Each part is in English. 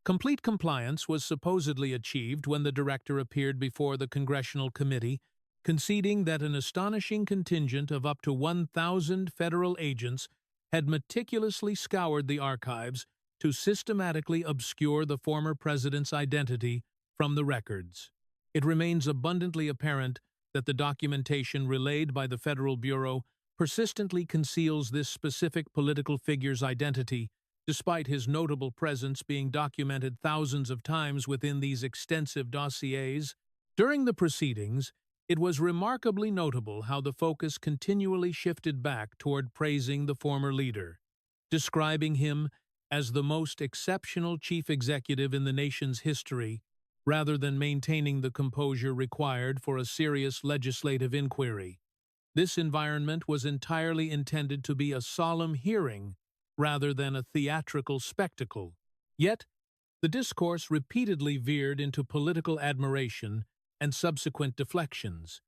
Complete compliance was supposedly achieved when the director appeared before the Congressional committee, conceding that an astonishing contingent of up to 1,000 federal agents had meticulously scoured the archives to systematically obscure the former president's identity from the records. It remains abundantly apparent that the documentation relayed by the Federal Bureau persistently conceals this specific political figure's identity, despite his notable presence being documented thousands of times within these extensive dossiers. During the proceedings, it was remarkably notable how the focus continually shifted back toward praising the former leader, describing him as the most exceptional chief executive in the nation's history, rather than maintaining the composure required for a serious legislative inquiry. This environment was entirely intended to be a solemn hearing rather than a theatrical spectacle. Yet, the discourse repeatedly veered into political admiration and subsequent deflections,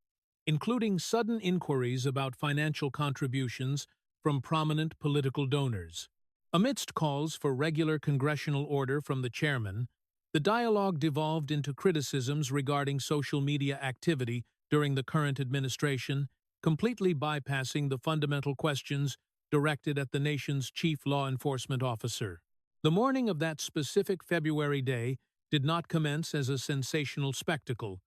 including sudden inquiries about financial contributions from prominent political donors. Amidst calls for regular congressional order from the chairman, the dialogue devolved into criticisms regarding social media activity during the current administration, completely bypassing the fundamental questions directed at the nation's chief law enforcement officer. The morning of that specific February day did not commence as a sensational spectacle,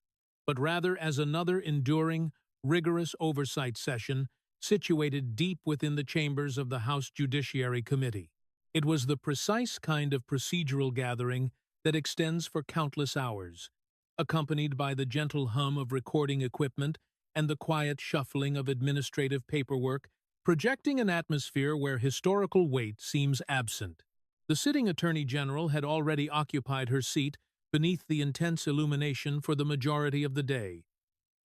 but rather as another enduring, rigorous oversight session situated deep within the chambers of the House Judiciary Committee. It was the precise kind of procedural gathering that extends for countless hours, accompanied by the gentle hum of recording equipment and the quiet shuffling of administrative paperwork, projecting an atmosphere where historical weight seems absent. The sitting Attorney General had already occupied her seat beneath the intense illumination for the majority of the day,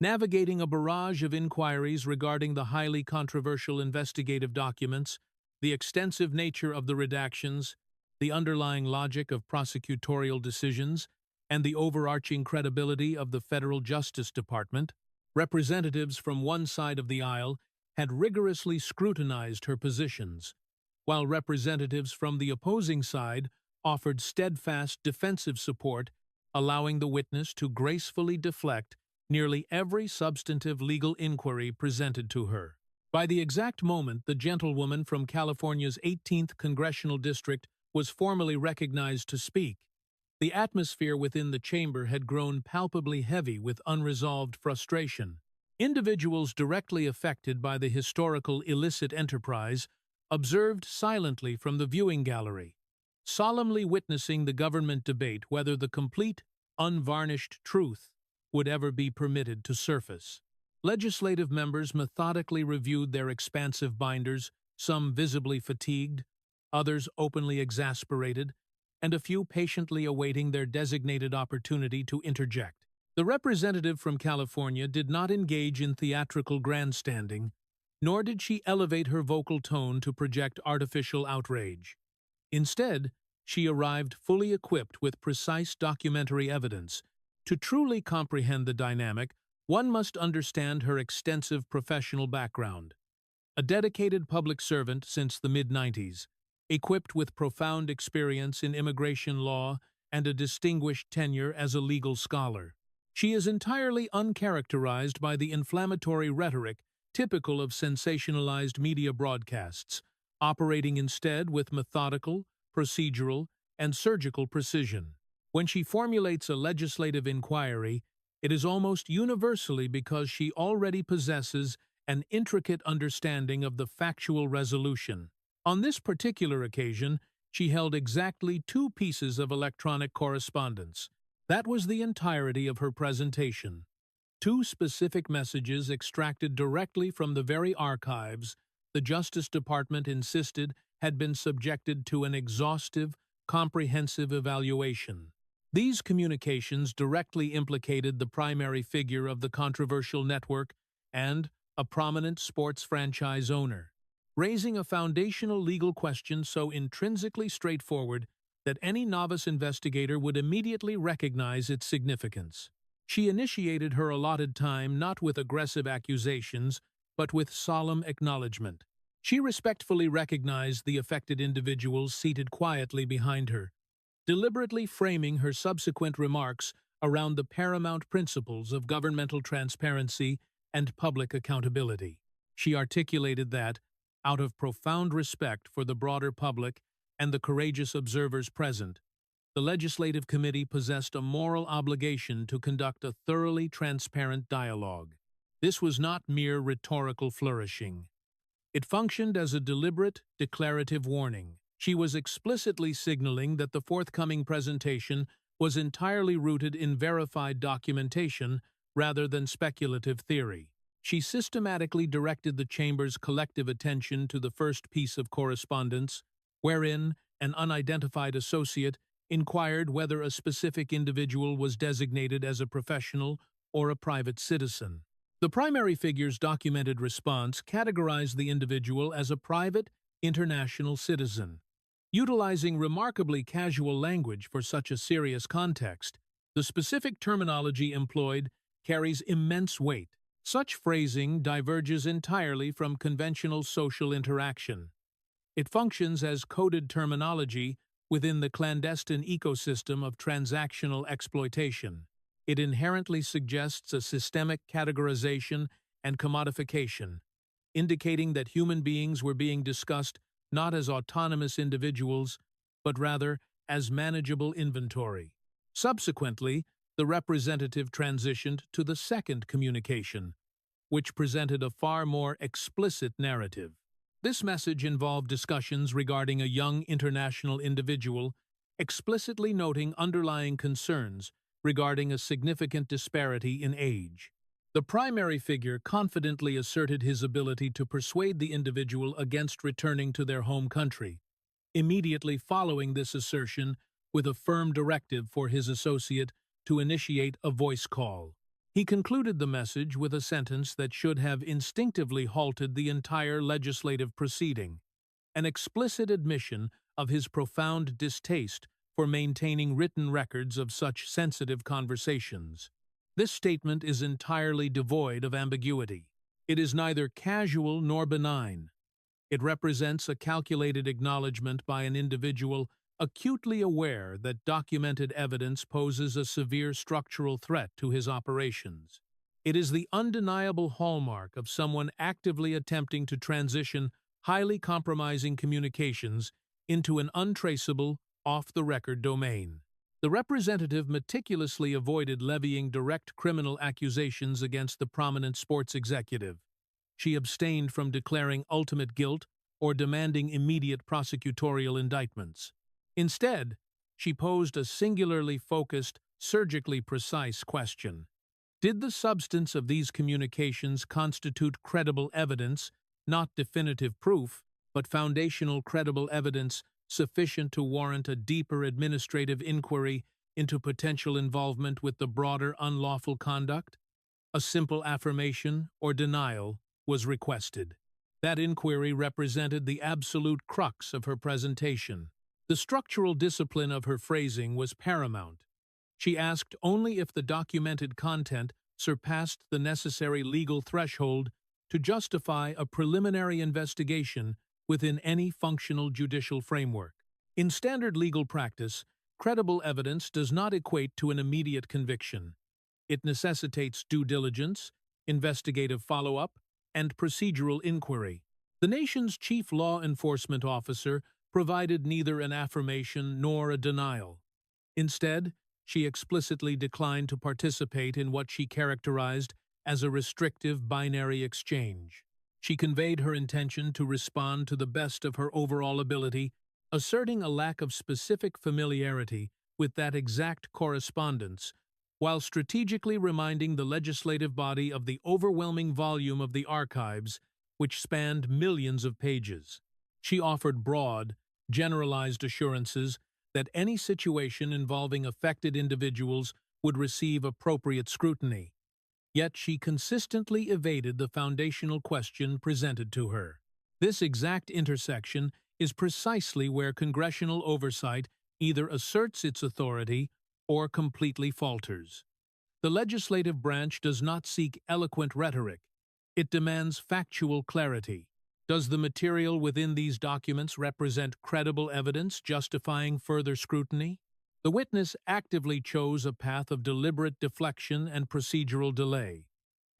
navigating a barrage of inquiries regarding the highly controversial investigative documents, the extensive nature of the redactions, the underlying logic of prosecutorial decisions, and the overarching credibility of the Federal Justice Department. Representatives from one side of the aisle had rigorously scrutinized her positions, while representatives from the opposing side offered steadfast defensive support, allowing the witness to gracefully deflect nearly every substantive legal inquiry presented to her. By the exact moment the gentlewoman from California's 18th Congressional District was formally recognized to speak, the atmosphere within the chamber had grown palpably heavy with unresolved frustration. Individuals directly affected by the historical illicit enterprise observed silently from the viewing gallery, solemnly witnessing the government debate whether the complete, unvarnished truth would ever be permitted to surface. Legislative members methodically reviewed their expansive binders, some visibly fatigued, others openly exasperated, and a few patiently awaiting their designated opportunity to interject. The representative from California did not engage in theatrical grandstanding, nor did she elevate her vocal tone to project artificial outrage. Instead, she arrived fully equipped with precise documentary evidence. To truly comprehend the dynamic, one must understand her extensive professional background. A dedicated public servant since the mid-90s, equipped with profound experience in immigration law and a distinguished tenure as a legal scholar. She is entirely uncharacterized by the inflammatory rhetoric typical of sensationalized media broadcasts, operating instead with methodical, procedural, and surgical precision. When she formulates a legislative inquiry, it is almost universally because she already possesses an intricate understanding of the factual resolution. On this particular occasion, she held exactly 2 pieces of electronic correspondence. That was the entirety of her presentation. 2 specific messages extracted directly from the very archives the Justice Department insisted had been subjected to an exhaustive, comprehensive evaluation. These communications directly implicated the primary figure of the controversial network and a prominent sports franchise owner, raising a foundational legal question so intrinsically straightforward that any novice investigator would immediately recognize its significance. She initiated her allotted time not with aggressive accusations, but with solemn acknowledgement. She respectfully recognized the affected individuals seated quietly behind her, deliberately framing her subsequent remarks around the paramount principles of governmental transparency and public accountability. She articulated that, out of profound respect for the broader public and the courageous observers present, the Legislative Committee possessed a moral obligation to conduct a thoroughly transparent dialogue. This was not mere rhetorical flourishing. It functioned as a deliberate, declarative warning. She was explicitly signaling that the forthcoming presentation was entirely rooted in verified documentation rather than speculative theory. She systematically directed the Chamber's collective attention to the first piece of correspondence, wherein an unidentified associate inquired whether a specific individual was designated as a professional or a private citizen. The primary figure's documented response categorized the individual as a private, international citizen. Utilizing remarkably casual language for such a serious context, the specific terminology employed carries immense weight. Such phrasing diverges entirely from conventional social interaction. It functions as coded terminology within the clandestine ecosystem of transactional exploitation. It inherently suggests a systemic categorization and commodification, indicating that human beings were being discussed not as autonomous individuals, but rather as manageable inventory. Subsequently, the representative transitioned to the second communication, which presented a far more explicit narrative. This message involved discussions regarding a young international individual, explicitly noting underlying concerns regarding a significant disparity in age. The primary figure confidently asserted his ability to persuade the individual against returning to their home country, immediately following this assertion with a firm directive for his associate to initiate a voice call. He concluded the message with a sentence that should have instinctively halted the entire legislative proceeding, an explicit admission of his profound distaste for maintaining written records of such sensitive conversations. This statement is entirely devoid of ambiguity. It is neither casual nor benign. It represents a calculated acknowledgement by an individual acutely aware that documented evidence poses a severe structural threat to his operations. It is the undeniable hallmark of someone actively attempting to transition highly compromising communications into an untraceable, off-the-record domain. The representative meticulously avoided levying direct criminal accusations against the prominent sports executive. She abstained from declaring ultimate guilt or demanding immediate prosecutorial indictments. Instead, she posed a singularly focused, surgically precise question. Did the substance of these communications constitute credible evidence, not definitive proof, but foundational credible evidence sufficient to warrant a deeper administrative inquiry into potential involvement with the broader unlawful conduct? A simple affirmation or denial was requested. That inquiry represented the absolute crux of her presentation. The structural discipline of her phrasing was paramount. She asked only if the documented content surpassed the necessary legal threshold to justify a preliminary investigation within any functional judicial framework. In standard legal practice, credible evidence does not equate to an immediate conviction. It necessitates due diligence, investigative follow-up, and procedural inquiry. The nation's chief law enforcement officer provided neither an affirmation nor a denial. Instead, she explicitly declined to participate in what she characterized as a restrictive binary exchange. She conveyed her intention to respond to the best of her overall ability, asserting a lack of specific familiarity with that exact correspondence, while strategically reminding the legislative body of the overwhelming volume of the archives, which spanned millions of pages. She offered broad, generalized assurances that any situation involving affected individuals would receive appropriate scrutiny. Yet she consistently evaded the foundational question presented to her. This exact intersection is precisely where congressional oversight either asserts its authority or completely falters. The legislative branch does not seek eloquent rhetoric. It demands factual clarity. Does the material within these documents represent credible evidence justifying further scrutiny? The witness actively chose a path of deliberate deflection and procedural delay,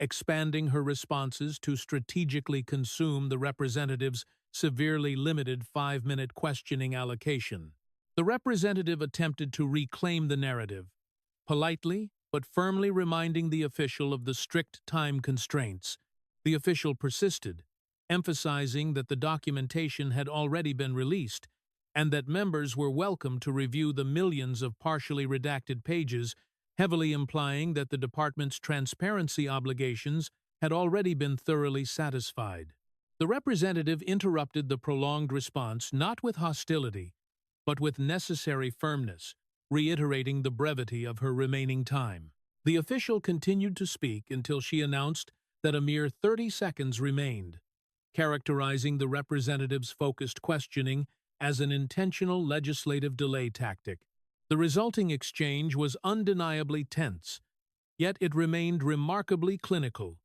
expanding her responses to strategically consume the representative's severely limited 5-minute questioning allocation. The representative attempted to reclaim the narrative, politely but firmly reminding the official of the strict time constraints. The official persisted, emphasizing that the documentation had already been released and that members were welcome to review the millions of partially redacted pages, heavily implying that the department's transparency obligations had already been thoroughly satisfied. The representative interrupted the prolonged response not with hostility, but with necessary firmness, reiterating the brevity of her remaining time. The official continued to speak until she announced that a mere 30 seconds remained, characterizing the representative's focused questioning as an intentional legislative delay tactic. The resulting exchange was undeniably tense, yet it remained remarkably clinical.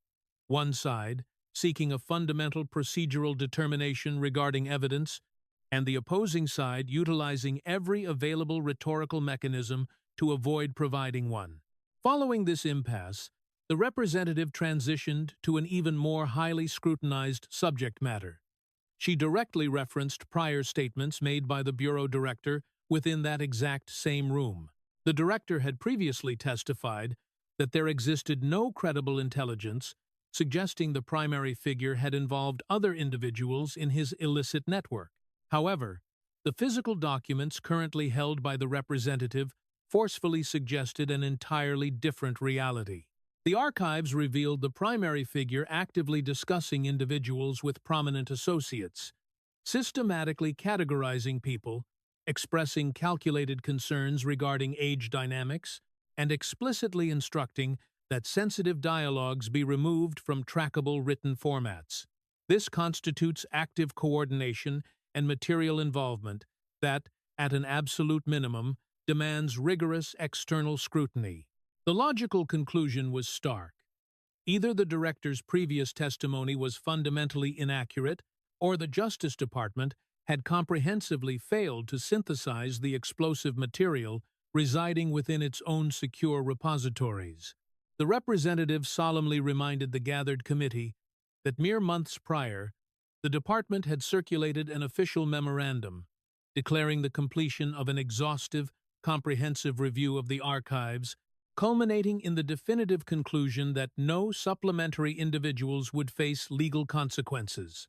One side, seeking a fundamental procedural determination regarding evidence, and the opposing side utilizing every available rhetorical mechanism to avoid providing one. Following this impasse, the representative transitioned to an even more highly scrutinized subject matter. She directly referenced prior statements made by the Bureau Director within that exact same room. The Director had previously testified that there existed no credible intelligence suggesting the primary figure had involved other individuals in his illicit network. However, the physical documents currently held by the representative forcefully suggested an entirely different reality. The archives revealed the primary figure actively discussing individuals with prominent associates, systematically categorizing people, expressing calculated concerns regarding age dynamics, and explicitly instructing that sensitive dialogues be removed from trackable written formats. This constitutes active coordination and material involvement that, at an absolute minimum, demands rigorous external scrutiny. The logical conclusion was stark. Either the director's previous testimony was fundamentally inaccurate, or the Justice Department had comprehensively failed to synthesize the explosive material residing within its own secure repositories. The representative solemnly reminded the gathered committee that mere months prior, the department had circulated an official memorandum declaring the completion of an exhaustive, comprehensive review of the archives, culminating in the definitive conclusion that no supplementary individuals would face legal consequences.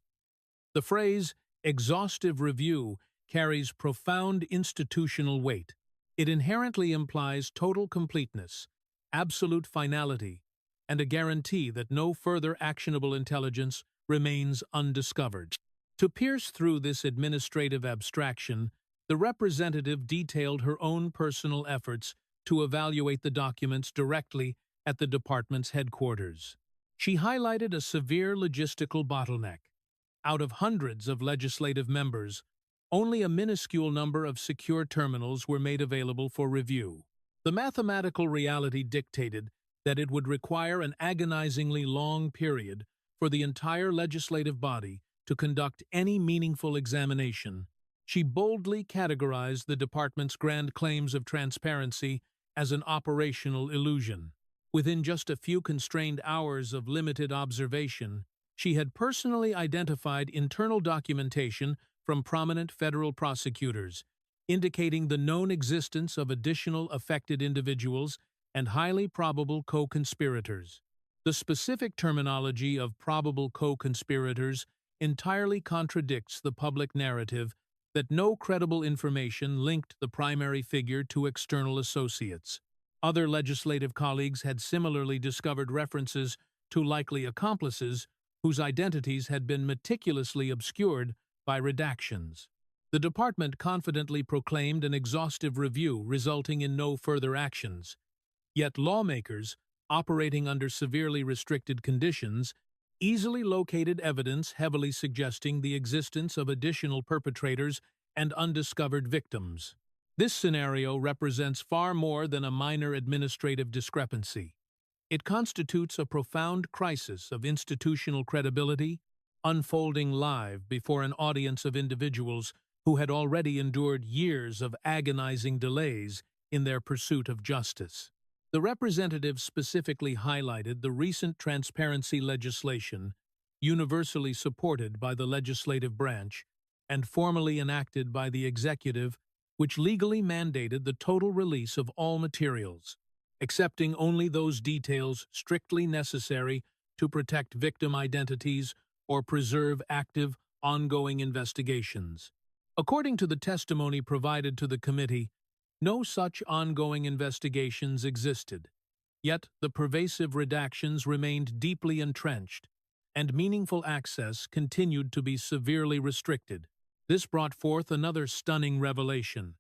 The phrase, exhaustive review, carries profound institutional weight. It inherently implies total completeness, absolute finality, and a guarantee that no further actionable intelligence remains undiscovered. To pierce through this administrative abstraction, the representative detailed her own personal efforts to evaluate the documents directly at the department's headquarters. She highlighted a severe logistical bottleneck. Out of hundreds of legislative members, only a minuscule number of secure terminals were made available for review. The mathematical reality dictated that it would require an agonizingly long period for the entire legislative body to conduct any meaningful examination. She boldly categorized the department's grand claims of transparency as an operational illusion. Within just a few constrained hours of limited observation, she had personally identified internal documentation from prominent federal prosecutors, indicating the known existence of additional affected individuals and highly probable co-conspirators. The specific terminology of probable co-conspirators entirely contradicts the public narrative that no credible information linked the primary figure to external associates. Other legislative colleagues had similarly discovered references to likely accomplices whose identities had been meticulously obscured by redactions. The department confidently proclaimed an exhaustive review resulting in no further actions. Yet lawmakers, operating under severely restricted conditions, easily located evidence heavily suggesting the existence of additional perpetrators and undiscovered victims. This scenario represents far more than a minor administrative discrepancy. It constitutes a profound crisis of institutional credibility, unfolding live before an audience of individuals who had already endured years of agonizing delays in their pursuit of justice. The representatives specifically highlighted the recent transparency legislation, universally supported by the legislative branch and formally enacted by the executive, which legally mandated the total release of all materials, accepting only those details strictly necessary to protect victim identities or preserve active, ongoing investigations. According to the testimony provided to the committee, no such ongoing investigations existed, yet the pervasive redactions remained deeply entrenched, and meaningful access continued to be severely restricted. This brought forth another stunning revelation: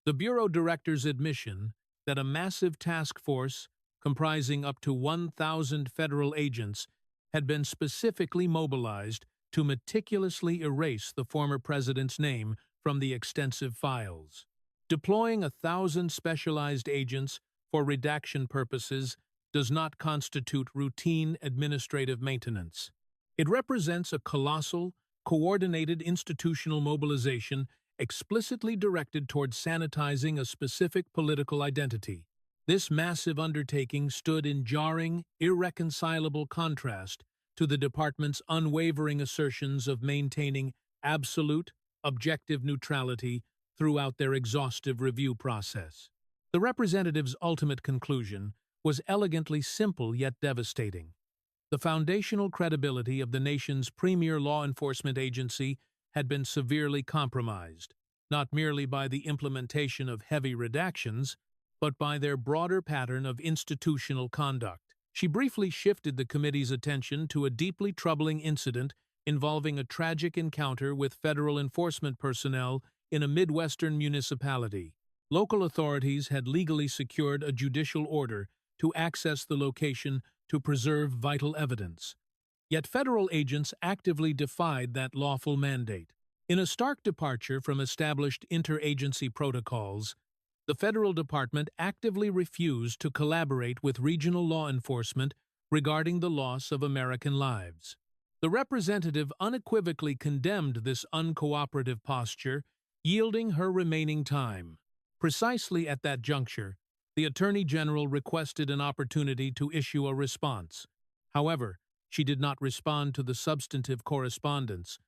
the Bureau Director's admission that a massive task force comprising up to 1,000 federal agents had been specifically mobilized to meticulously erase the former president's name from the extensive files. Deploying 1,000 specialized agents for redaction purposes does not constitute routine administrative maintenance. It represents a colossal, coordinated institutional mobilization explicitly directed toward sanitizing a specific political identity. This massive undertaking stood in jarring, irreconcilable contrast to the department's unwavering assertions of maintaining absolute, objective neutrality throughout their exhaustive review process. The representative's ultimate conclusion was elegantly simple yet devastating. The foundational credibility of the nation's premier law enforcement agency had been severely compromised, not merely by the implementation of heavy redactions, but by their broader pattern of institutional conduct. She briefly shifted the committee's attention to a deeply troubling incident involving a tragic encounter with federal enforcement personnel in a Midwestern municipality. Local authorities had legally secured a judicial order to access the location to preserve vital evidence. Yet federal agents actively defied that lawful mandate. In a stark departure from established interagency protocols, the federal department actively refused to collaborate with regional law enforcement regarding the loss of American lives. The representative unequivocally condemned this uncooperative posture, yielding her remaining time. Precisely at that juncture, the Attorney General requested an opportunity to issue a response. However, she did not respond to the substantive correspondence,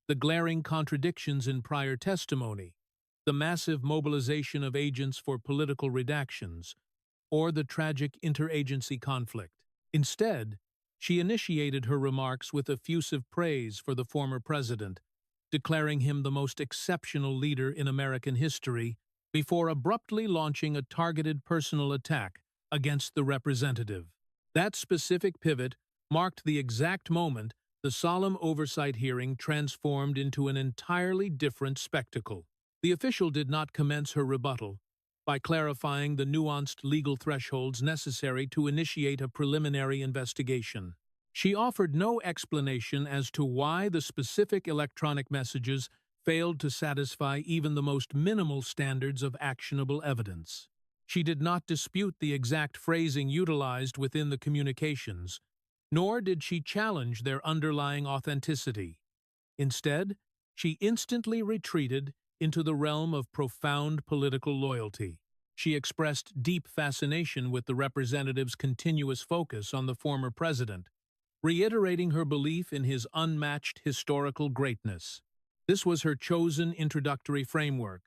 the glaring contradictions in prior testimony, the massive mobilization of agents for political redactions, or the tragic interagency conflict. Instead, she initiated her remarks with effusive praise for the former president, declaring him the most exceptional leader in American history, before abruptly launching a targeted personal attack against the representative. That specific pivot marked the exact moment the solemn oversight hearing transformed into an entirely different spectacle. The official did not commence her rebuttal by clarifying the nuanced legal thresholds necessary to initiate a preliminary investigation. She offered no explanation as to why the specific electronic messages failed to satisfy even the most minimal standards of actionable evidence. She did not dispute the exact phrasing utilized within the communications, nor did she challenge their underlying authenticity. Instead, she instantly retreated into the realm of profound political loyalty. She expressed deep fascination with the representative's continuous focus on the former president, reiterating her belief in his unmatched historical greatness. This was her chosen introductory framework,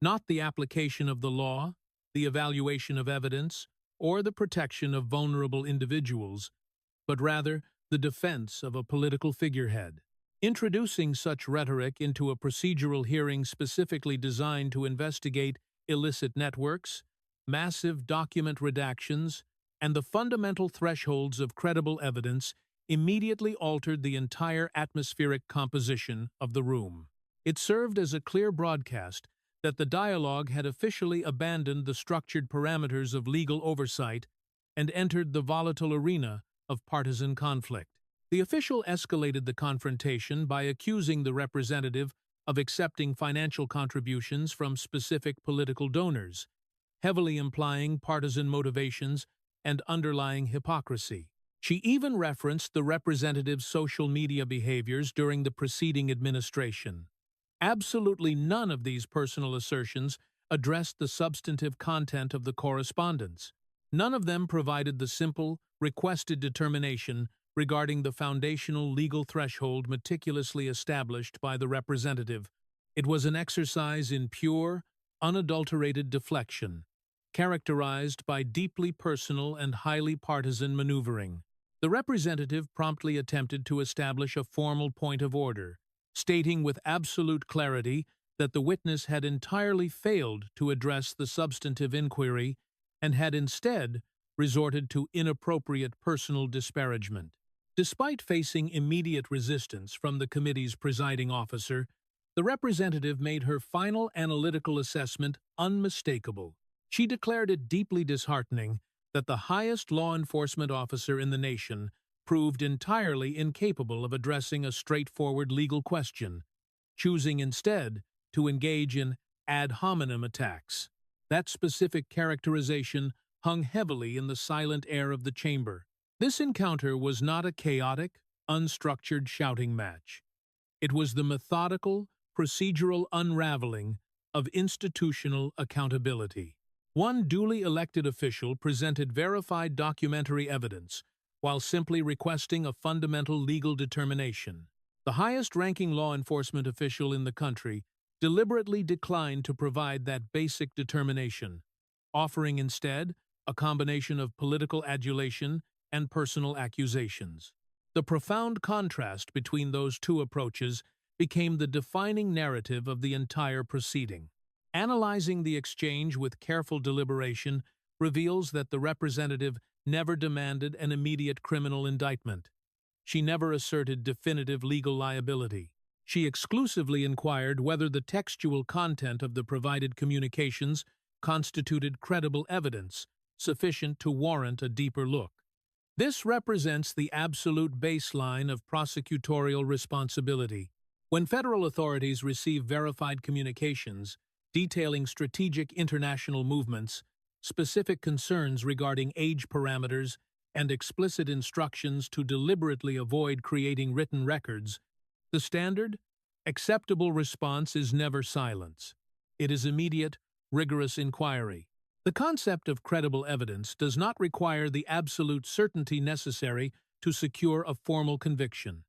not the application of the law, the evaluation of evidence, or the protection of vulnerable individuals, but rather the defense of a political figurehead. Introducing such rhetoric into a procedural hearing specifically designed to investigate illicit networks, massive document redactions, and the fundamental thresholds of credible evidence immediately altered the entire atmospheric composition of the room. It served as a clear broadcast that the dialogue had officially abandoned the structured parameters of legal oversight and entered the volatile arena of partisan conflict. The official escalated the confrontation by accusing the representative of accepting financial contributions from specific political donors, heavily implying partisan motivations and underlying hypocrisy. She even referenced the representative's social media behaviors during the preceding administration. Absolutely none of these personal assertions addressed the substantive content of the correspondence. None of them provided the simple, requested determination regarding the foundational legal threshold meticulously established by the representative. It was an exercise in pure, unadulterated deflection, characterized by deeply personal and highly partisan maneuvering. The representative promptly attempted to establish a formal point of order, stating with absolute clarity that the witness had entirely failed to address the substantive inquiry and had instead resorted to inappropriate personal disparagement. Despite facing immediate resistance from the committee's presiding officer, the representative made her final analytical assessment unmistakable. She declared it deeply disheartening that the highest law enforcement officer in the nation proved entirely incapable of addressing a straightforward legal question, choosing instead to engage in ad hominem attacks. That specific characterization hung heavily in the silent air of the chamber. This encounter was not a chaotic, unstructured shouting match. It was the methodical, procedural unraveling of institutional accountability. One duly elected official presented verified documentary evidence while simply requesting a fundamental legal determination. The highest-ranking law enforcement official in the country deliberately declined to provide that basic determination, offering instead a combination of political adulation and personal accusations. The profound contrast between those two approaches became the defining narrative of the entire proceeding. Analyzing the exchange with careful deliberation reveals that the representative never demanded an immediate criminal indictment. She never asserted definitive legal liability. She exclusively inquired whether the textual content of the provided communications constituted credible evidence sufficient to warrant a deeper look. This represents the absolute baseline of prosecutorial responsibility. When federal authorities receive verified communications detailing strategic international movements, specific concerns regarding age parameters, and explicit instructions to deliberately avoid creating written records, the standard, acceptable response is never silence. It is immediate, rigorous inquiry. The concept of credible evidence does not require the absolute certainty necessary to secure a formal conviction.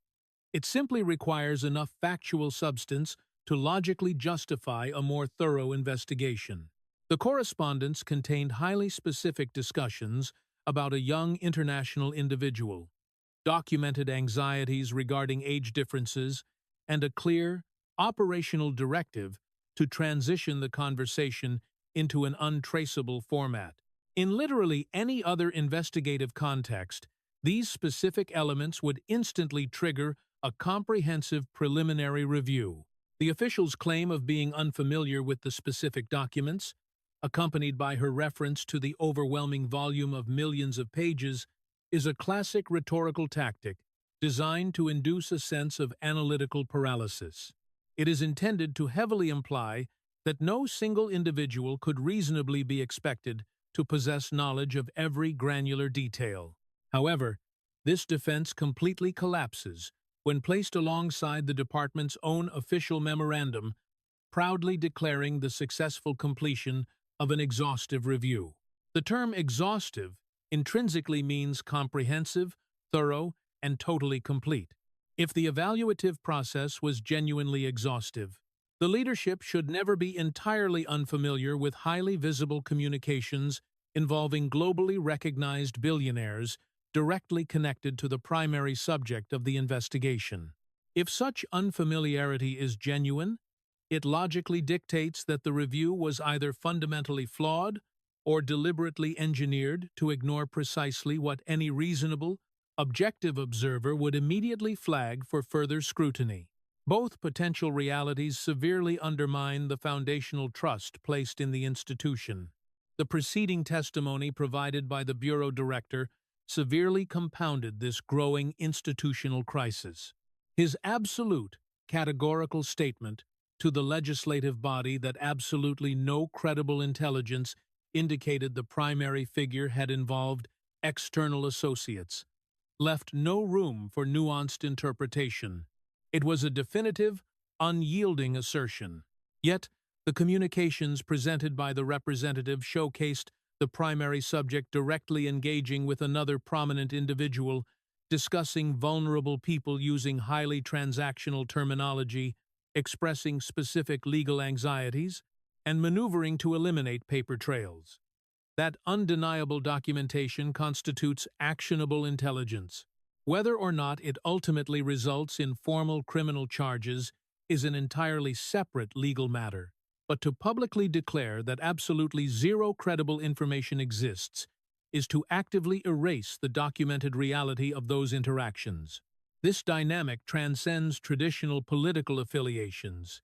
It simply requires enough factual substance to logically justify a more thorough investigation. The correspondence contained highly specific discussions about a young international individual, documented anxieties regarding age differences, and a clear, operational directive to transition the conversation into an untraceable format. In literally any other investigative context, these specific elements would instantly trigger a comprehensive preliminary review. The official's claim of being unfamiliar with the specific documents, accompanied by her reference to the overwhelming volume of millions of pages, is a classic rhetorical tactic designed to induce a sense of analytical paralysis. It is intended to heavily imply that no single individual could reasonably be expected to possess knowledge of every granular detail. However, this defense completely collapses when placed alongside the department's own official memorandum, proudly declaring the successful completion of an exhaustive review. The term exhaustive intrinsically means comprehensive, thorough, and totally complete. If the evaluative process was genuinely exhaustive, the leadership should never be entirely unfamiliar with highly visible communications involving globally recognized billionaires directly connected to the primary subject of the investigation. If such unfamiliarity is genuine, it logically dictates that the review was either fundamentally flawed or deliberately engineered to ignore precisely what any reasonable, objective observer would immediately flag for further scrutiny. Both potential realities severely undermine the foundational trust placed in the institution. The preceding testimony provided by the Bureau Director severely compounded this growing institutional crisis. His absolute, categorical statement to the legislative body that absolutely no credible intelligence indicated the primary figure had involved external associates left no room for nuanced interpretation. It was a definitive, unyielding assertion. Yet, The communications presented by the representative showcased the primary subject directly engaging with another prominent individual, discussing vulnerable people using highly transactional terminology, expressing specific legal anxieties, and maneuvering to eliminate paper trails. That undeniable documentation constitutes actionable intelligence. Whether or not it ultimately results in formal criminal charges is an entirely separate legal matter. But to publicly declare that absolutely zero credible information exists is to actively erase the documented reality of those interactions. This dynamic transcends traditional political affiliations.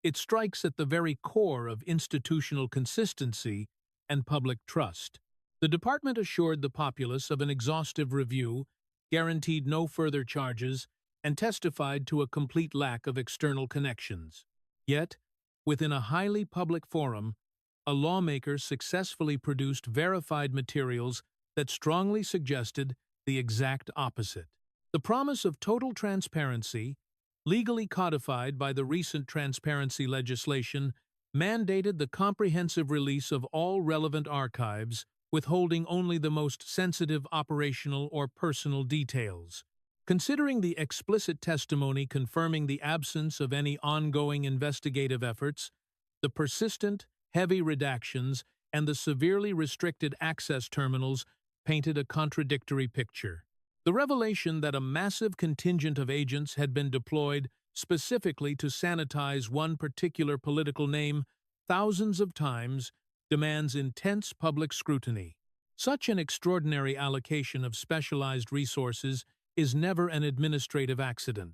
It strikes at the very core of institutional consistency and public trust. The department assured the populace of an exhaustive review, guaranteed no further charges, and testified to a complete lack of external connections. Yet, within a highly public forum, a lawmaker successfully produced verified materials that strongly suggested the exact opposite. The promise of total transparency, legally codified by the recent transparency legislation, mandated the comprehensive release of all relevant archives, withholding only the most sensitive operational or personal details. Considering the explicit testimony confirming the absence of any ongoing investigative efforts, the persistent, heavy redactions, and the severely restricted access terminals painted a contradictory picture. The revelation that a massive contingent of agents had been deployed specifically to sanitize one particular political name thousands of times demands intense public scrutiny. Such an extraordinary allocation of specialized resources is never an administrative accident.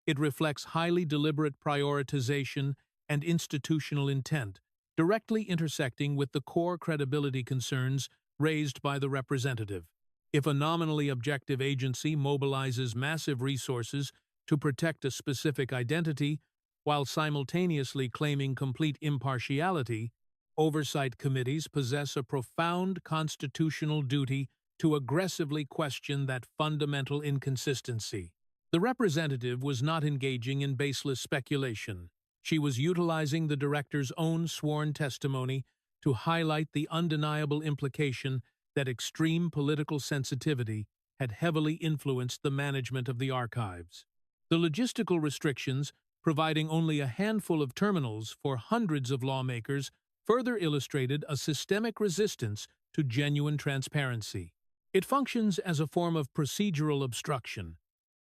It reflects highly deliberate prioritization and institutional intent, directly intersecting with the core credibility concerns raised by the representative. If a nominally objective agency mobilizes massive resources to protect a specific identity while simultaneously claiming complete impartiality, oversight committees possess a profound constitutional duty to aggressively question that fundamental inconsistency. The representative was not engaging in baseless speculation. She was utilizing the director's own sworn testimony to highlight the undeniable implication that extreme political sensitivity had heavily influenced the management of the archives. The logistical restrictions, providing only a handful of terminals for hundreds of lawmakers, further illustrated a systemic resistance to genuine transparency. It functions as a form of procedural obstruction,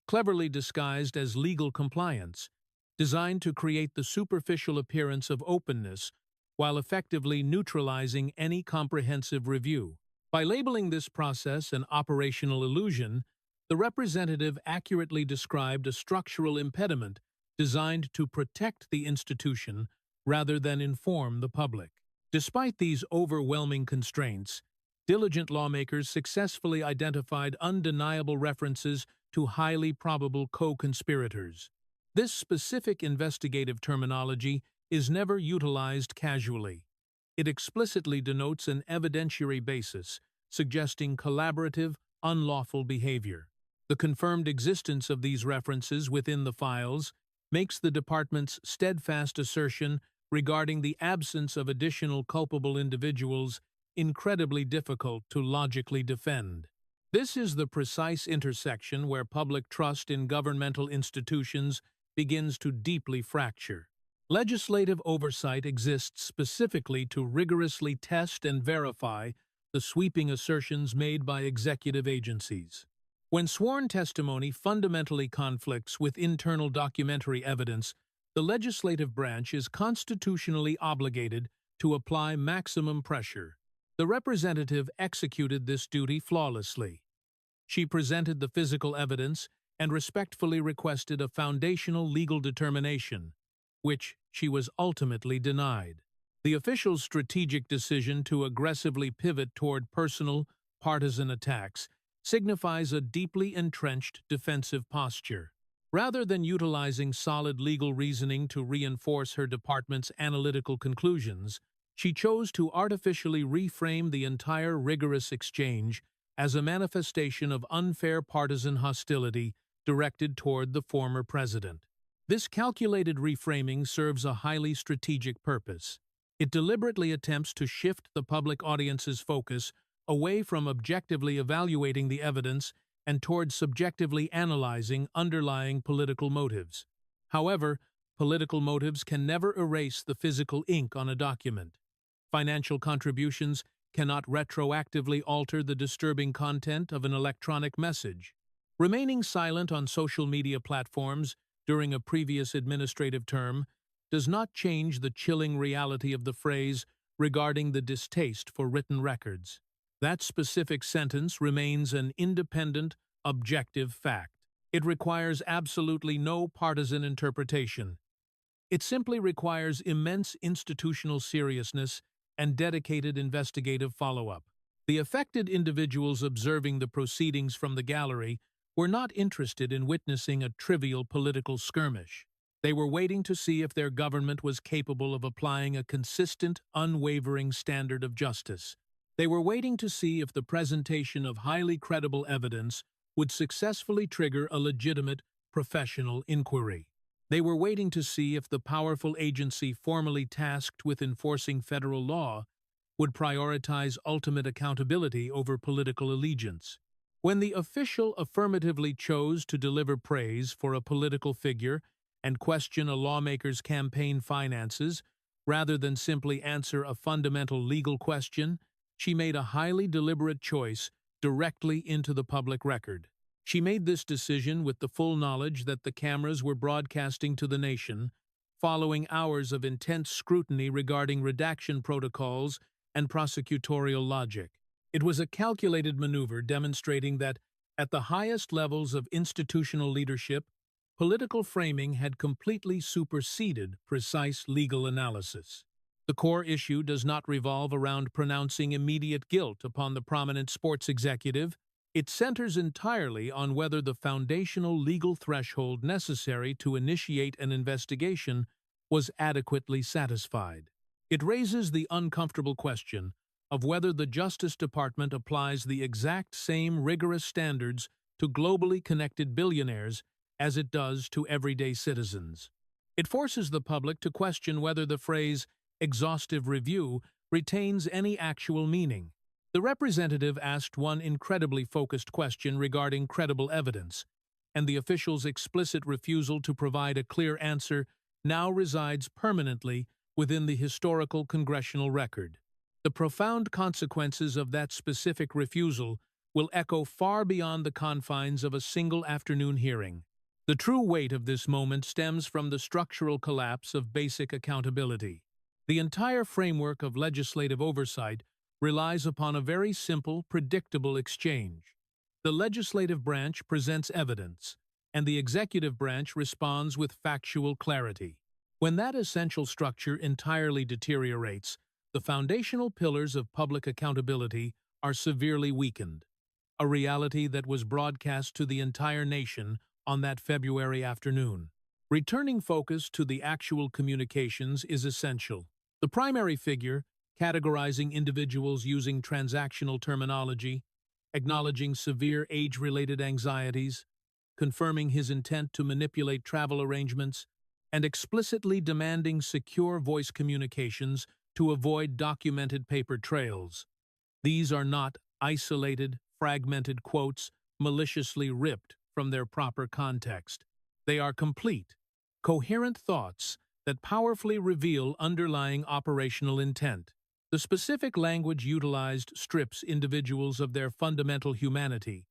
cleverly disguised as legal compliance, designed to create the superficial appearance of openness while effectively neutralizing any comprehensive review. By labeling this process an operational illusion, the representative accurately described a structural impediment designed to protect the institution rather than inform the public. Despite these overwhelming constraints, diligent lawmakers successfully identified undeniable references to highly probable co-conspirators. This specific investigative terminology is never utilized casually. It explicitly denotes an evidentiary basis, suggesting collaborative, unlawful behavior. The confirmed existence of these references within the files makes the department's steadfast assertion regarding the absence of additional culpable individuals incredibly difficult to logically defend. This is the precise intersection where public trust in governmental institutions begins to deeply fracture. Legislative oversight exists specifically to rigorously test and verify the sweeping assertions made by executive agencies. When sworn testimony fundamentally conflicts with internal documentary evidence, the legislative branch is constitutionally obligated to apply maximum pressure. The representative executed this duty flawlessly. She presented the physical evidence and respectfully requested a foundational legal determination, which she was ultimately denied. The official's strategic decision to aggressively pivot toward personal, partisan attacks signifies a deeply entrenched defensive posture. Rather than utilizing solid legal reasoning to reinforce her department's analytical conclusions, she chose to artificially reframe the entire rigorous exchange as a manifestation of unfair partisan hostility directed toward the former president. This calculated reframing serves a highly strategic purpose. It deliberately attempts to shift the public audience's focus away from objectively evaluating the evidence and toward subjectively analyzing underlying political motives. However, political motives can never erase the physical ink on a document. Financial contributions cannot retroactively alter the disturbing content of an electronic message. Remaining silent on social media platforms during a previous administrative term does not change the chilling reality of the phrase regarding the distaste for written records. That specific sentence remains an independent, objective fact. It requires absolutely no partisan interpretation. It simply requires immense institutional seriousness and dedicated investigative follow-up. The affected individuals observing the proceedings from the gallery were not interested in witnessing a trivial political skirmish. They were waiting to see if their government was capable of applying a consistent, unwavering standard of justice. They were waiting to see if the presentation of highly credible evidence would successfully trigger a legitimate, professional inquiry. They were waiting to see if the powerful agency formally tasked with enforcing federal law would prioritize ultimate accountability over political allegiance. When the official affirmatively chose to deliver praise for a political figure and question a lawmaker's campaign finances, rather than simply answer a fundamental legal question, she made a highly deliberate choice directly into the public record. She made this decision with the full knowledge that the cameras were broadcasting to the nation, following hours of intense scrutiny regarding redaction protocols and prosecutorial logic. It was a calculated maneuver demonstrating that, at the highest levels of institutional leadership, political framing had completely superseded precise legal analysis. The core issue does not revolve around pronouncing immediate guilt upon the prominent sports executive. It centers entirely on whether the foundational legal threshold necessary to initiate an investigation was adequately satisfied. It raises the uncomfortable question of whether the Justice Department applies the exact same rigorous standards to globally connected billionaires as it does to everyday citizens. It forces the public to question whether the phrase exhaustive review retains any actual meaning. The representative asked one incredibly focused question regarding credible evidence, and the official's explicit refusal to provide a clear answer now resides permanently within the historical congressional record. The profound consequences of that specific refusal will echo far beyond the confines of a single afternoon hearing. The true weight of this moment stems from the structural collapse of basic accountability. The entire framework of legislative oversight relies upon a very simple, predictable exchange. The legislative branch presents evidence, and the executive branch responds with factual clarity. When that essential structure entirely deteriorates, the foundational pillars of public accountability are severely weakened, a reality that was broadcast to the entire nation on that February afternoon. Returning focus to the actual communications is essential. The primary figure, categorizing individuals using transactional terminology, acknowledging severe age-related anxieties, confirming his intent to manipulate travel arrangements, and explicitly demanding secure voice communications to avoid documented paper trails. These are not isolated, fragmented quotes maliciously ripped from their proper context. They are complete, coherent thoughts that powerfully reveal underlying operational intent. The specific language utilized strips individuals of their fundamental humanity,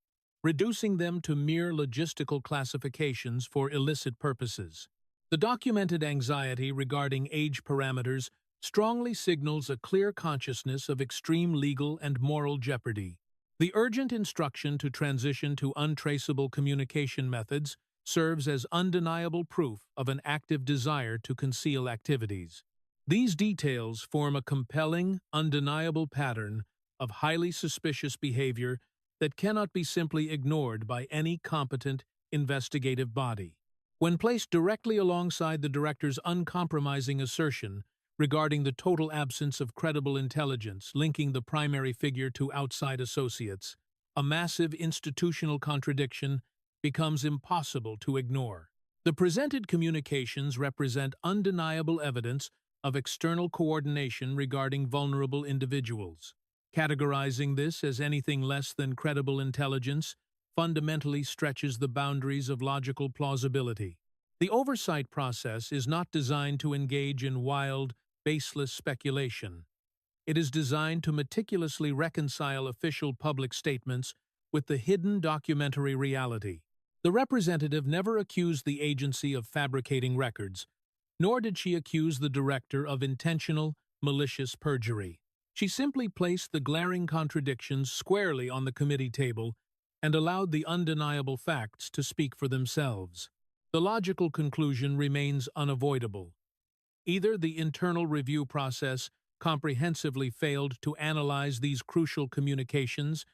reducing them to mere logistical classifications for illicit purposes. The documented anxiety regarding age parameters strongly signals a clear consciousness of extreme legal and moral jeopardy. The urgent instruction to transition to untraceable communication methods serves as undeniable proof of an active desire to conceal activities. These details form a compelling, undeniable pattern of highly suspicious behavior that cannot be simply ignored by any competent investigative body. When placed directly alongside the director's uncompromising assertion regarding the total absence of credible intelligence linking the primary figure to outside associates, a massive institutional contradiction becomes impossible to ignore. The presented communications represent undeniable evidence of external coordination regarding vulnerable individuals. Categorizing this as anything less than credible intelligence fundamentally stretches the boundaries of logical plausibility. The oversight process is not designed to engage in wild, baseless speculation. It is designed to meticulously reconcile official public statements with the hidden documentary reality. The representative never accused the agency of fabricating records, nor did she accuse the director of intentional, malicious perjury. She simply placed the glaring contradictions squarely on the committee table and allowed the undeniable facts to speak for themselves. The logical conclusion remains unavoidable. Either the internal review process comprehensively failed to analyze these crucial communications,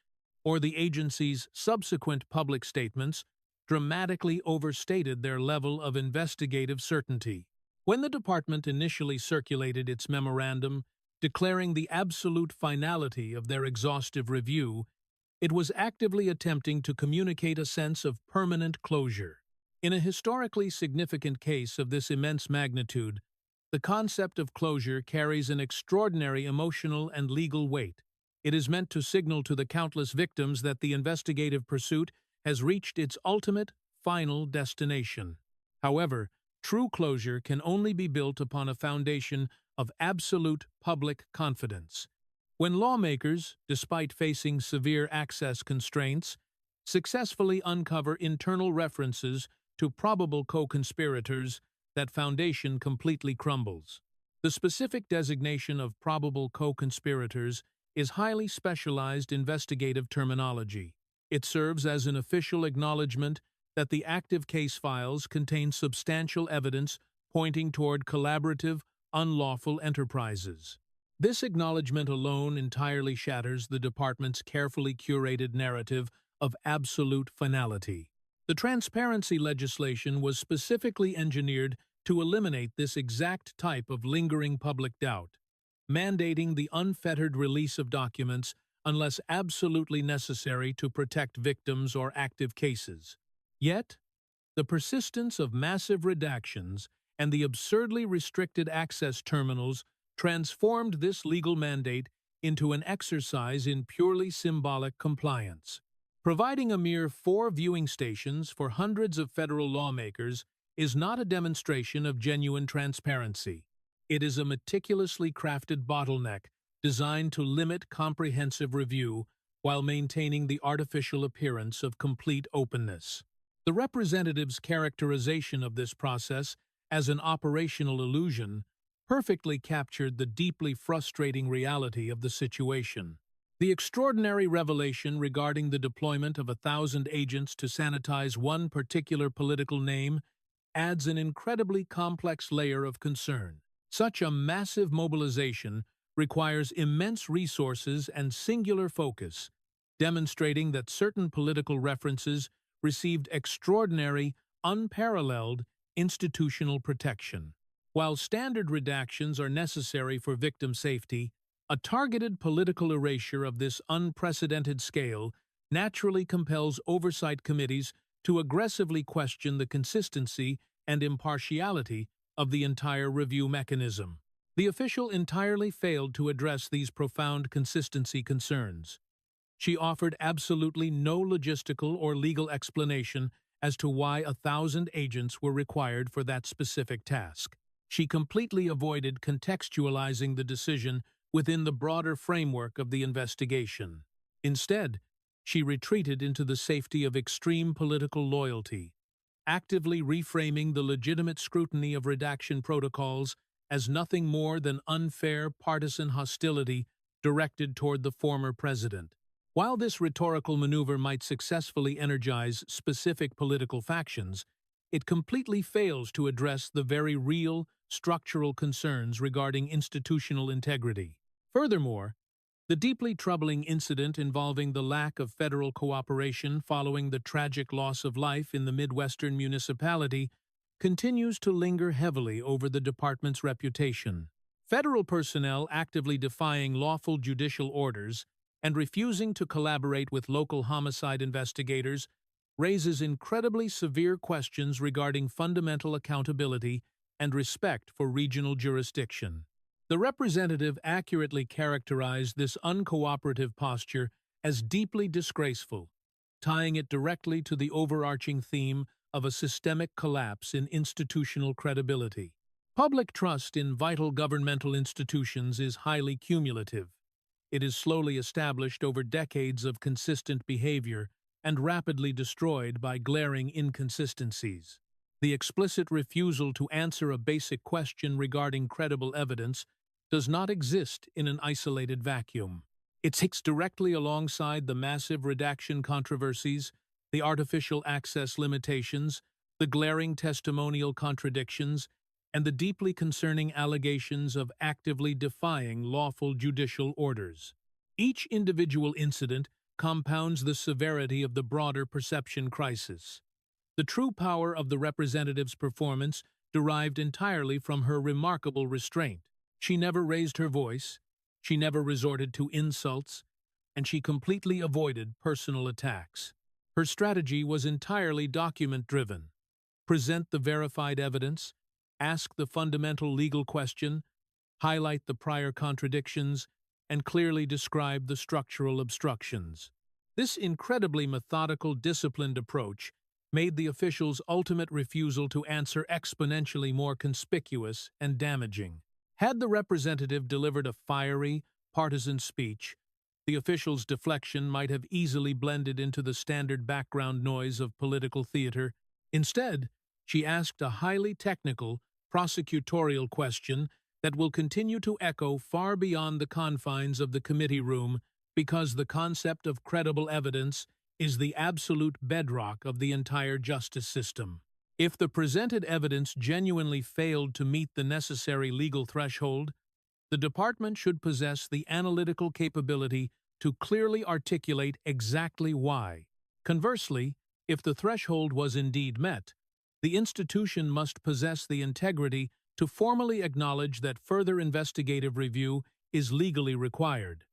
or the agency's subsequent public statements dramatically overstated their level of investigative certainty. When the department initially circulated its memorandum declaring the absolute finality of their exhaustive review, it was actively attempting to communicate a sense of permanent closure. In a historically significant case of this immense magnitude, the concept of closure carries an extraordinary emotional and legal weight. It is meant to signal to the countless victims that the investigative pursuit has reached its ultimate, final destination. However, true closure can only be built upon a foundation of absolute public confidence. When lawmakers, despite facing severe access constraints, successfully uncover internal references to probable co-conspirators, that foundation completely crumbles. The specific designation of probable co-conspirators is highly specialized investigative terminology. It serves as an official acknowledgement that the active case files contain substantial evidence pointing toward collaborative, unlawful enterprises. This acknowledgement alone entirely shatters the department's carefully curated narrative of absolute finality. The transparency legislation was specifically engineered to eliminate this exact type of lingering public doubt, mandating the unfettered release of documents unless absolutely necessary to protect victims or active cases. Yet, the persistence of massive redactions and the absurdly restricted access terminals transformed this legal mandate into an exercise in purely symbolic compliance. Providing a mere 4 viewing stations for hundreds of federal lawmakers is not a demonstration of genuine transparency. It is a meticulously crafted bottleneck designed to limit comprehensive review while maintaining the artificial appearance of complete openness. The representative's characterization of this process as an operational illusion perfectly captured the deeply frustrating reality of the situation. The extraordinary revelation regarding the deployment of 1,000 agents to sanitize one particular political name adds an incredibly complex layer of concern. Such a massive mobilization requires immense resources and singular focus, demonstrating that certain political references received extraordinary, unparalleled institutional protection. While standard redactions are necessary for victim safety, a targeted political erasure of this unprecedented scale naturally compels oversight committees to aggressively question the consistency and impartiality of the entire review mechanism. The official entirely failed to address these profound consistency concerns. She offered absolutely no logistical or legal explanation as to why 1,000 agents were required for that specific task. She completely avoided contextualizing the decision within the broader framework of the investigation. Instead, she retreated into the safety of extreme political loyalty, actively reframing the legitimate scrutiny of redaction protocols as nothing more than unfair partisan hostility directed toward the former president. While this rhetorical maneuver might successfully energize specific political factions, it completely fails to address the very real, structural concerns regarding institutional integrity. Furthermore, the deeply troubling incident involving the lack of federal cooperation following the tragic loss of life in the Midwestern municipality continues to linger heavily over the department's reputation. Federal personnel actively defying lawful judicial orders and refusing to collaborate with local homicide investigators raises incredibly severe questions regarding fundamental accountability and respect for regional jurisdiction. The representative accurately characterized this uncooperative posture as deeply disgraceful, tying it directly to the overarching theme of a systemic collapse in institutional credibility. Public trust in vital governmental institutions is highly cumulative. It is slowly established over decades of consistent behavior and rapidly destroyed by glaring inconsistencies. The explicit refusal to answer a basic question regarding credible evidence does not exist in an isolated vacuum. It sits directly alongside the massive redaction controversies, the artificial access limitations, the glaring testimonial contradictions, and the deeply concerning allegations of actively defying lawful judicial orders. Each individual incident compounds the severity of the broader perception crisis. The true power of the representative's performance derived entirely from her remarkable restraint. She never raised her voice, she never resorted to insults, and she completely avoided personal attacks. Her strategy was entirely document-driven. Present the verified evidence, ask the fundamental legal question, highlight the prior contradictions, and clearly describe the structural obstructions. This incredibly methodical, disciplined approach made the official's ultimate refusal to answer exponentially more conspicuous and damaging. Had the representative delivered a fiery, partisan speech, the official's deflection might have easily blended into the standard background noise of political theater. Instead, she asked a highly technical, prosecutorial question that will continue to echo far beyond the confines of the committee room because the concept of credible evidence is the absolute bedrock of the entire justice system. If the presented evidence genuinely failed to meet the necessary legal threshold, the department should possess the analytical capability to clearly articulate exactly why. Conversely, if the threshold was indeed met, the institution must possess the integrity to formally acknowledge that further investigative review is legally required.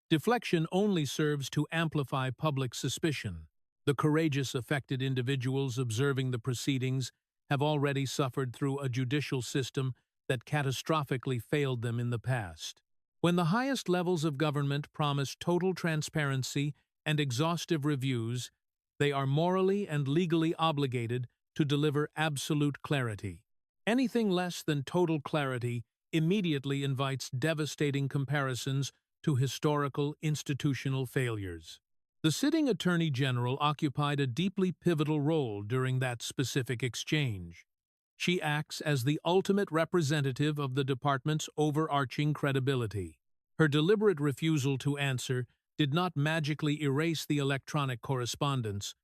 Deflection only serves to amplify public suspicion. The courageous affected individuals observing the proceedings have already suffered through a judicial system that catastrophically failed them in the past. When the highest levels of government promise total transparency and exhaustive reviews, they are morally and legally obligated to deliver absolute clarity. Anything less than total clarity immediately invites devastating comparisons to historical institutional failures. The sitting Attorney General occupied a deeply pivotal role during that specific exchange. She acts as the ultimate representative of the department's overarching credibility. Her deliberate refusal to answer did not magically erase the electronic correspondence,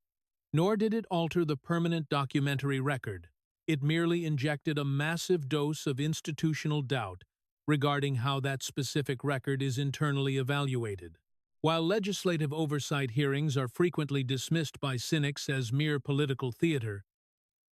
nor did it alter the permanent documentary record. It merely injected a massive dose of institutional doubt regarding how that specific record is internally evaluated. While legislative oversight hearings are frequently dismissed by cynics as mere political theater,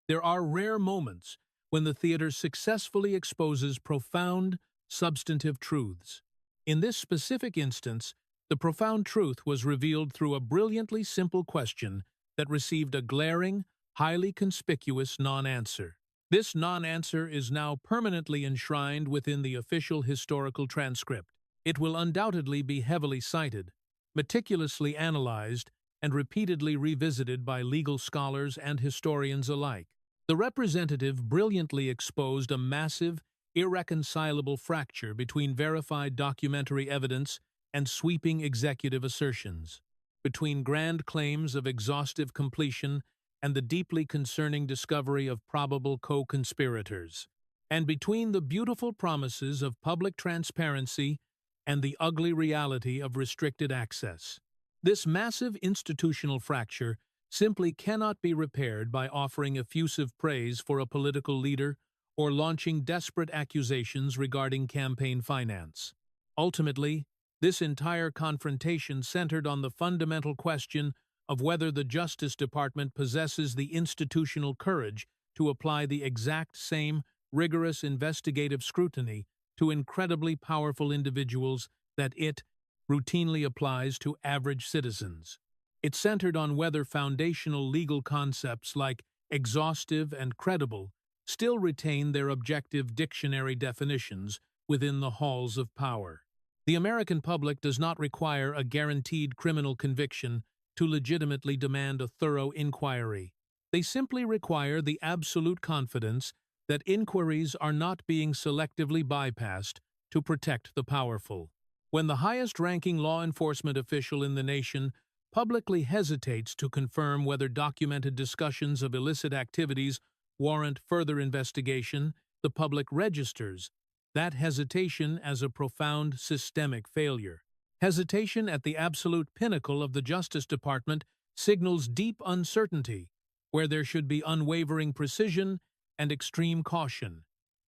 there are rare moments when the theater successfully exposes profound, substantive truths. In this specific instance, the profound truth was revealed through a brilliantly simple question that received a glaring, highly conspicuous non-answer. This non-answer is now permanently enshrined within the official historical transcript. It will undoubtedly be heavily cited, meticulously analyzed, and repeatedly revisited by legal scholars and historians alike. The representative brilliantly exposed a massive, irreconcilable fracture between verified documentary evidence and sweeping executive assertions, between grand claims of exhaustive completion and the deeply concerning discovery of probable co-conspirators, and between the beautiful promises of public transparency and the ugly reality of restricted access. This massive institutional fracture simply cannot be repaired by offering effusive praise for a political leader or launching desperate accusations regarding campaign finance. Ultimately, this entire confrontation centered on the fundamental question of whether the Justice Department possesses the institutional courage to apply the exact same rigorous investigative scrutiny to incredibly powerful individuals that it routinely applies to average citizens. It centered on whether foundational legal concepts like exhaustive and credible still retain their objective dictionary definitions within the halls of power. The American public does not require a guaranteed criminal conviction to legitimately demand a thorough inquiry. They simply require the absolute confidence that inquiries are not being selectively bypassed to protect the powerful. When the highest-ranking law enforcement official in the nation publicly hesitates to confirm whether documented discussions of illicit activities warrant further investigation, the public registers that hesitation as a profound systemic failure. Hesitation at the absolute pinnacle of the Justice Department signals deep uncertainty, where there should be unwavering precision, and extreme caution,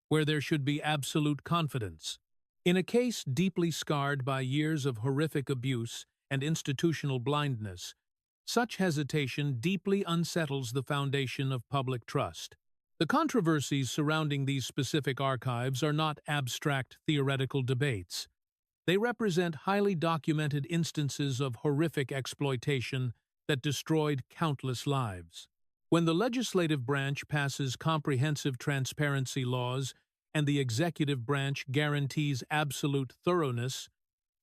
where there should be absolute confidence. In a case deeply scarred by years of horrific abuse and institutional blindness, such hesitation deeply unsettles the foundation of public trust. The controversies surrounding these specific archives are not abstract theoretical debates. They represent highly documented instances of horrific exploitation that destroyed countless lives. When the legislative branch passes comprehensive transparency laws and the executive branch guarantees absolute thoroughness,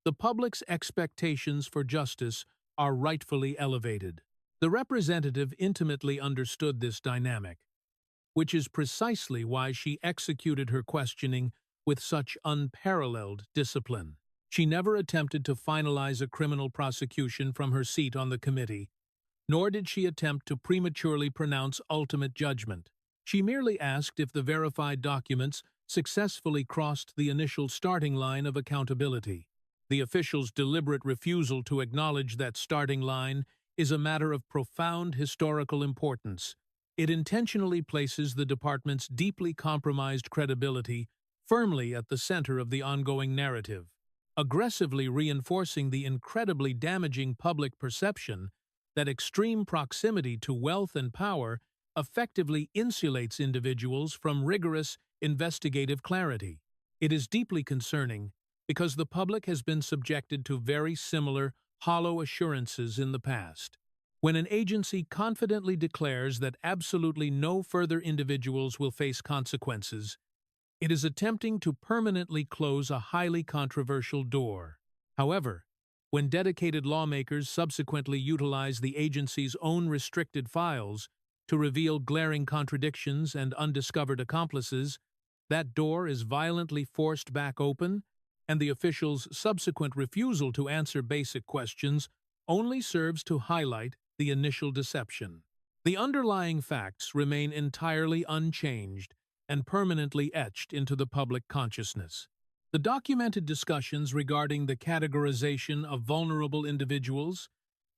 the public's expectations for justice are rightfully elevated. The representative intimately understood this dynamic, which is precisely why she executed her questioning with such unparalleled discipline. She never attempted to finalize a criminal prosecution from her seat on the committee, nor did she attempt to prematurely pronounce ultimate judgment. She merely asked if the verified documents successfully crossed the initial starting line of accountability. The official's deliberate refusal to acknowledge that starting line is a matter of profound historical importance. It intentionally places the department's deeply compromised credibility firmly at the center of the ongoing narrative, aggressively reinforcing the incredibly damaging public perception that extreme proximity to wealth and power effectively insulates individuals from rigorous investigative clarity. It is deeply concerning because the public has been subjected to very similar hollow assurances in the past. When an agency confidently declares that absolutely no further individuals will face consequences, it is attempting to permanently close a highly controversial door. However, when dedicated lawmakers subsequently utilize the agency's own restricted files to reveal glaring contradictions and undiscovered accomplices, that door is violently forced back open, and the official's subsequent refusal to answer basic questions only serves to highlight the initial deception. The underlying facts remain entirely unchanged and permanently etched into the public consciousness. The documented discussions regarding the categorization of vulnerable individuals,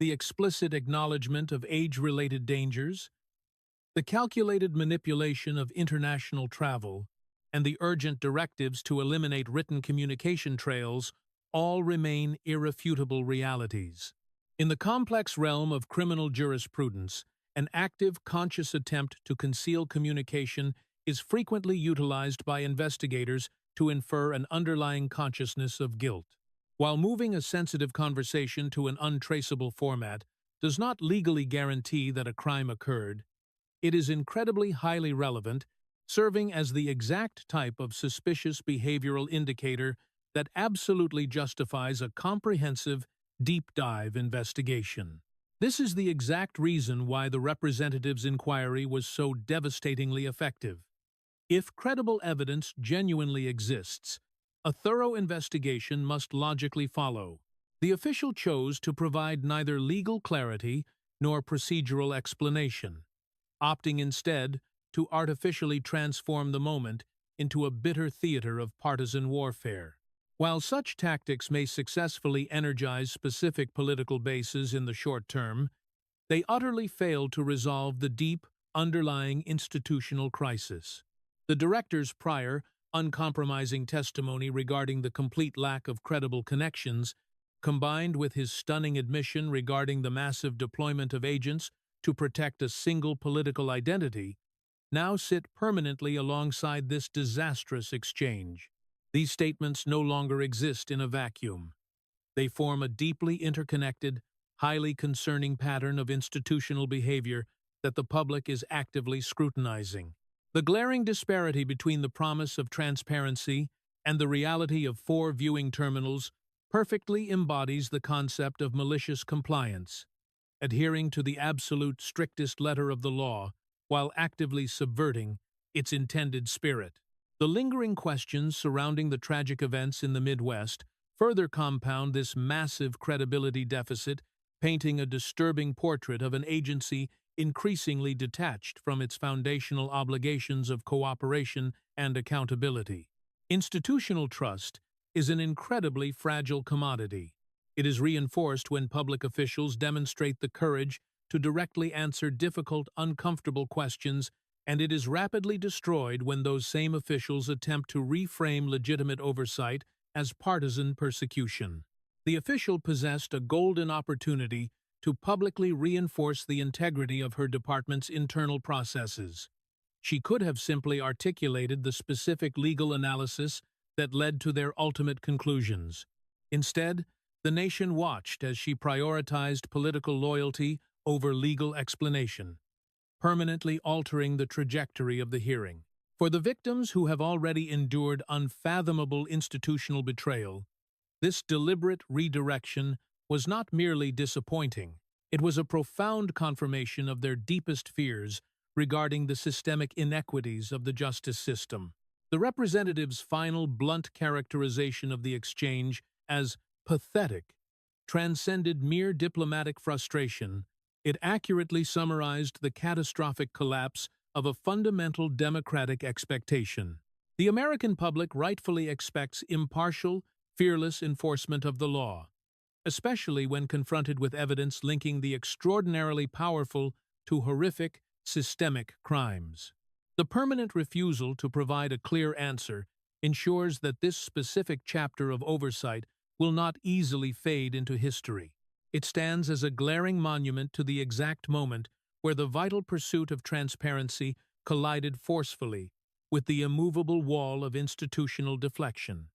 the explicit acknowledgement of age-related dangers, the calculated manipulation of international travel, and the urgent directives to eliminate written communication trails all remain irrefutable realities. In the complex realm of criminal jurisprudence, an active, conscious attempt to conceal communication is frequently utilized by investigators to infer an underlying consciousness of guilt. While moving a sensitive conversation to an untraceable format does not legally guarantee that a crime occurred, it is incredibly highly relevant, serving as the exact type of suspicious behavioral indicator that absolutely justifies a comprehensive, deep-dive investigation. This is the exact reason why the representative's inquiry was so devastatingly effective. If credible evidence genuinely exists, a thorough investigation must logically follow. The official chose to provide neither legal clarity nor procedural explanation, opting instead to artificially transform the moment into a bitter theater of partisan warfare. While such tactics may successfully energize specific political bases in the short term, they utterly fail to resolve the deep, underlying institutional crisis. The director's prior, uncompromising testimony regarding the complete lack of credible connections, combined with his stunning admission regarding the massive deployment of agents to protect a single political identity, now sit permanently alongside this disastrous exchange. These statements no longer exist in a vacuum. They form a deeply interconnected, highly concerning pattern of institutional behavior that the public is actively scrutinizing. The glaring disparity between the promise of transparency and the reality of 4 viewing terminals perfectly embodies the concept of malicious compliance, adhering to the absolute strictest letter of the law while actively subverting its intended spirit. The lingering questions surrounding the tragic events in the Midwest further compound this massive credibility deficit, painting a disturbing portrait of an agency increasingly detached from its foundational obligations of cooperation and accountability. Institutional trust is an incredibly fragile commodity. It is reinforced when public officials demonstrate the courage to directly answer difficult, uncomfortable questions, and it is rapidly destroyed when those same officials attempt to reframe legitimate oversight as partisan persecution. The official possessed a golden opportunity to publicly reinforce the integrity of her department's internal processes. She could have simply articulated the specific legal analysis that led to their ultimate conclusions. Instead, the nation watched as she prioritized political loyalty over legal explanation, permanently altering the trajectory of the hearing. For the victims who have already endured unfathomable institutional betrayal, this deliberate redirection was not merely disappointing, it was a profound confirmation of their deepest fears regarding the systemic inequities of the justice system. The representative's final blunt characterization of the exchange as pathetic transcended mere diplomatic frustration. It accurately summarized the catastrophic collapse of a fundamental democratic expectation. The American public rightfully expects impartial, fearless enforcement of the law, especially when confronted with evidence linking the extraordinarily powerful to horrific, systemic crimes. The permanent refusal to provide a clear answer ensures that this specific chapter of oversight will not easily fade into history. It stands as a glaring monument to the exact moment where the vital pursuit of transparency collided forcefully with the immovable wall of institutional deflection.